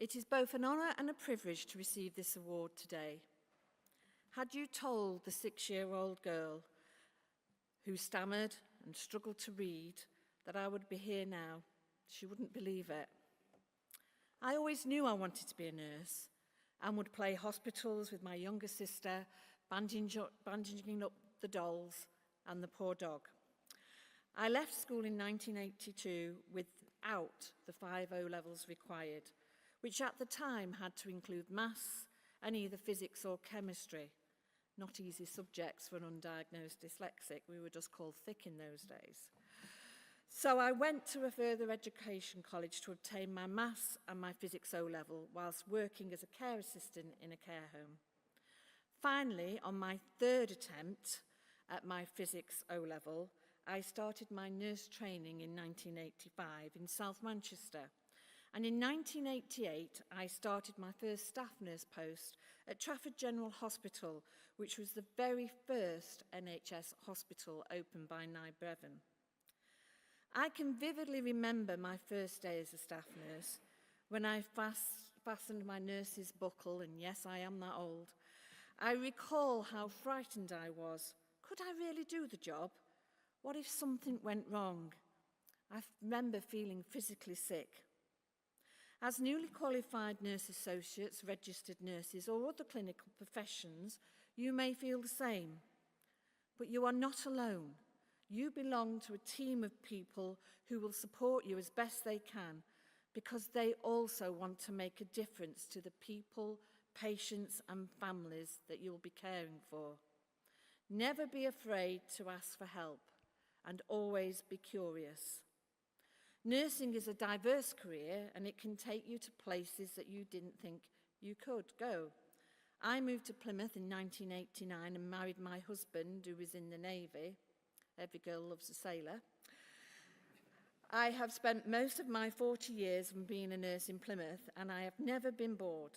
It is both an honour and a privilege to receive this award today. Had you told the 6-year-old girl who stammered and struggled to read that I would be here now, she wouldn't believe it. I always knew I wanted to be a nurse and would play hospitals with my younger sister, bandaging up the dolls and the poor dog. I left school in 1982 without the 5 O-levels required, which at the time had to include maths and either physics or chemistry. Not easy subjects for an undiagnosed dyslexic. We were just called thick in those days. So I went to a further education college to obtain my maths and my physics O-level whilst working as a care assistant in a care home. Finally, on my 3rd attempt at my physics O-level, I started my nurse training in 1985 in South Manchester. And in 1988, I started my first staff nurse post at Trafford General Hospital, which was the very first NHS hospital opened by Devon. I can vividly remember my first day as a staff nurse when I fastened my nurse's buckle, and yes, I am that old. I recall how frightened I was. Could I really do the job? What if something went wrong? I remember feeling physically sick. As newly qualified nurse associates, registered nurses, or other clinical professions, you may feel the same. But you are not alone. You belong to a team of people who will support you as best they can because they also want to make a difference to the people, patients and families that you'll be caring for. Never be afraid to ask for help and always be curious. Nursing is a diverse career and it can take you to places that you didn't think you could go. I moved to Plymouth in 1989 and married my husband, who was in the Navy. Every girl loves a sailor. I have spent most of my 40 years from being a nurse in Plymouth and I have never been bored.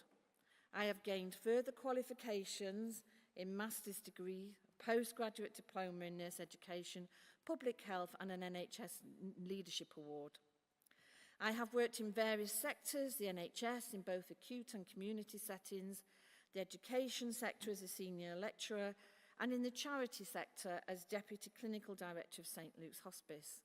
I have gained further qualifications in master's degree, postgraduate diploma in nurse education, public health and an NHS leadership award. I have worked in various sectors, the NHS in both acute and community settings, the education sector as a senior lecturer, and in the charity sector as Deputy Clinical Director of St Luke's Hospice.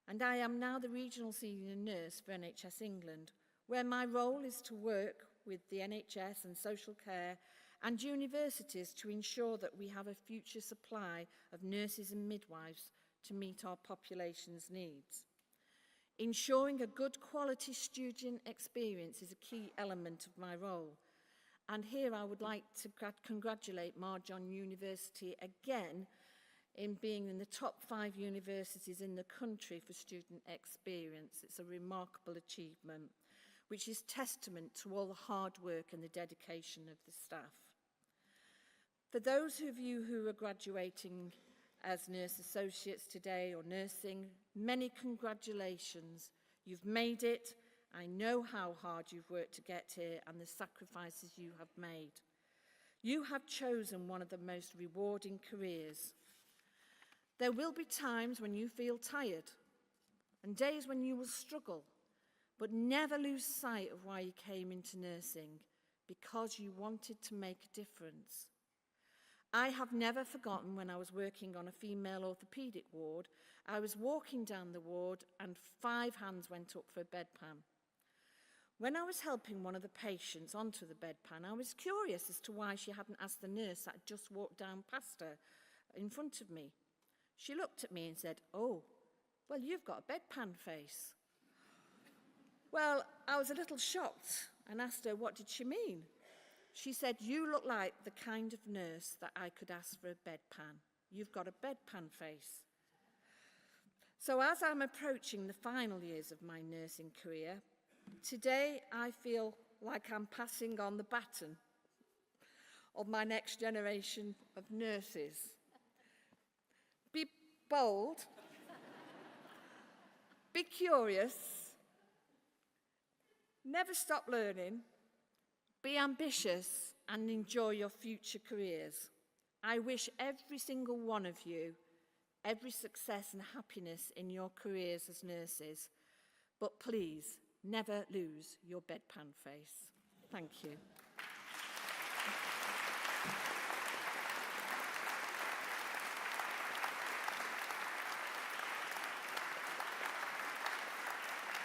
And I am now the Regional Senior Nurse for NHS England, where my role is to work with the NHS and social care and universities to ensure that we have a future supply of nurses and midwives to meet our population's needs. Ensuring a good quality student experience is a key element of my role. And here I would like to congratulate Marjon University again in being in the top 5 universities in the country for student experience. It's a remarkable achievement, which is testament to all the hard work and the dedication of the staff. For those of you who are graduating as nurse associates today or nursing, many congratulations. You've made it. I know how hard you've worked to get here and the sacrifices you have made. You have chosen one of the most rewarding careers. There will be times when you feel tired and days when you will struggle, but never lose sight of why you came into nursing, because you wanted to make a difference. I have never forgotten when I was working on a female orthopaedic ward. I was walking down the ward and 5 hands went up for a bedpan. When I was helping one of the patients onto the bedpan, I was curious as to why she hadn't asked the nurse that had just walked down past her in front of me. She looked at me and said, "Oh, well, you've got a bedpan face." Well, I was a little shocked and asked her what did she mean. She said, "You look like the kind of nurse that I could ask for a bedpan. You've got a bedpan face." So as I'm approaching the final years of my nursing career, today I feel like I'm passing on the baton of my next generation of nurses. Be bold, be curious, never stop learning, be ambitious and enjoy your future careers. I wish every single one of you every success and happiness in your careers as nurses, but please Never lose your bedpan face. Thank you.